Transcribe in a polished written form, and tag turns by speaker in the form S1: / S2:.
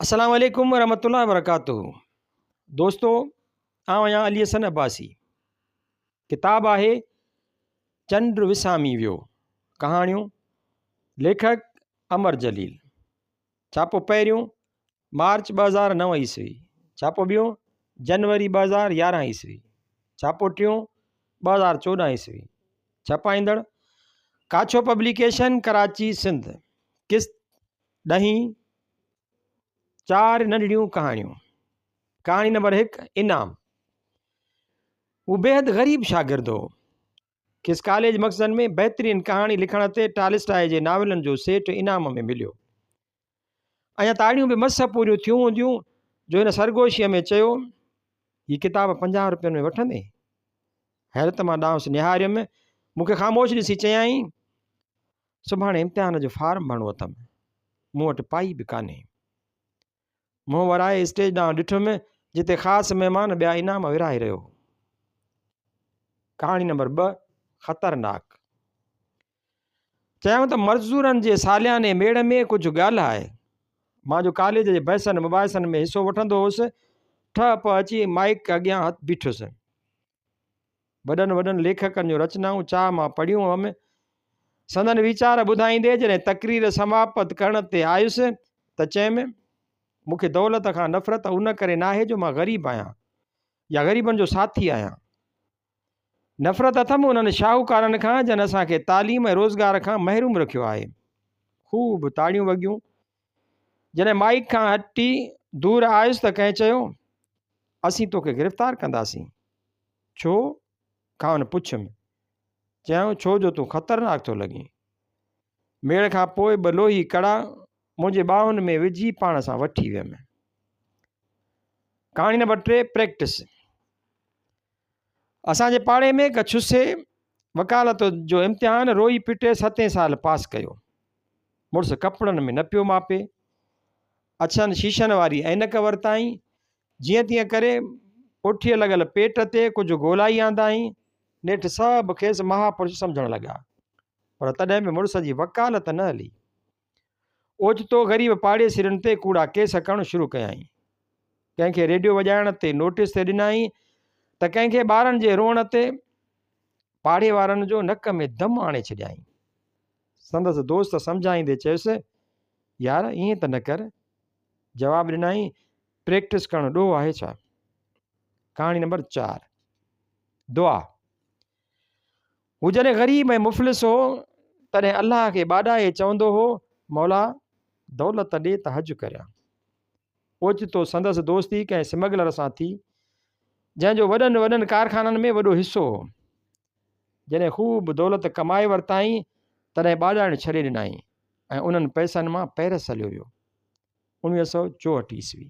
S1: अस्सलाम वालेकुम रहमतुल्लाहि व बरकातुहू। दोस्तों, आउं आहियां अली हसन अब्बासी। किताब आहे चंड विसामी वियो, कहाणियूं, लेखक अमर जलील। छापो पहिरियों मार्च 2009 ईस्वी, छापो ॿियो जनवरी 2011 ईस्वी, छापो टियों 2014 ईस्वी। छपाईंदड़ काछो पब्लिकेशन, कराची, सिंध। किस्त 10। 4 नंढड़ियूं कहाणियूं। कहाणी नंबर 1, इनाम। वो बेहद ग़रीब शागिर्द हो। किस कॉलेज मक़सद में बहितरीन कहाणी लिखण ते टालिस्टाए जे नावलनि जो सेट इनाम में मिलियो। अञा ताड़ियूं बि मस पूरियूं थियूं हूंदियूं जो हिन सरगोशीअ में चयो, हीअ किताब 50 रुपयनि में वठंदे? हैरत मां ॾांहुंसि निहारियमि। मूंखे ख़ामोश ॾिसी चयाईं, सुभाणे इम्तिहान जो फार्म भरणो अथमि, मूं वटि पाई बि कान्हे। मुंहुं वराए स्टेज ॾांहुं ॾिठुमि जिते ख़ासि महिमान ॿिया इनाम विरहाए रहियो। कहाणी नंबर 2, ख़तरनाक। चयूं त मज़दूरनि जे सालियाने मेड़ में कुझु ॻाल्हि आहे। मां जो कॉलेज जे बहसनि मुबाहिसनि में हिसो वठंदो हुउसि, ठप अची माइक अॻियां हथ बीठुसि। वॾनि वॾनि लेखकनि जूं रचनाऊं चाह मां पढ़ियूं हुअमि। संदन वीचार ॿुधाईंदे जॾहिं तक़रीर समाप्त करण ते आयुसि त चयमि, मूंखे दौलत खां नफ़रत उन करे नाहे जो मां ग़रीब आहियां या ग़रीबनि जो साथी आहियां। नफ़रत अथमि उन्हनि शाहूकारनि खां जन असांखे तालीम ऐं रोज़गार खां महरूम रखियो आहे। ख़ूब ताड़ियूं वॻियूं। जॾहिं माइक खां हटी दूर आयुसि त कंहिं चयो, असीं तोखे गिरफ़्तार कंदासीं। छो? खां पुछियुमि। चयूं, छो जो तूं ख़तरनाक थो लॻीं। मेड़ खां पोइ 2 लोही कड़ा मुंहिंजे ॿाहुनि में विझी पाण सां वठी वियमि। कहाणी नंबर 3, प्रैक्टिस। असांजे पाड़े में कछुसे वकालत जो इम्तिहान रोई पिटे 7 साल पास कयो। मुड़ुसु कपिड़नि में न पियो मापे। अछनि शीशनि वारी ऐनक वरिताई। जीअं तीअं करे पुठीअ लॻल पेट ते कुझु ॻोल्हाई आंदाई। नेठि सभु खेसि महापुरुष सम्झण लॻा, पर तॾहिं बि मुड़ुस जी वकालत न हली। ओचितो ग़रीब पाड़ेसिरनि ते कूड़ा केस करणु शुरू कयाई। कंहिंखे रेडियो वॼाइण ते नोटिस ते ॾिनाई त कंहिंखे ॿारनि जे रोअण ते पाड़े वारनि जो नक में दम आणे छॾियाई। संदसि दोस्त सम्झाईंदे चयुसि, यार ईअं त न कर। जवाबु ॾिनाई, प्रैक्टिस करणु ॾोह आहे छा। कहाणी नंबर 4, दुआ। हू जॾहिं ग़रीब ऐं मुफ़लिस हो तॾहिं अलाह खे ॿाॾाए चवंदो हो, मौला दौलत ॾे त हज करियां। ओचितो संदसि दोस्ती कंहिं स्मगलर सां थी, जंहिंजो वॾनि वॾनि कारखाननि में वॾो हिसो हो। जॾहिं ख़ूब दौलत कमाए वरिताई तॾहिं ॿाॾाइणु छॾे ॾिनाई ऐं उन्हनि पैसनि मां पेरिस हलियो वियो। 1964 ईस्वी।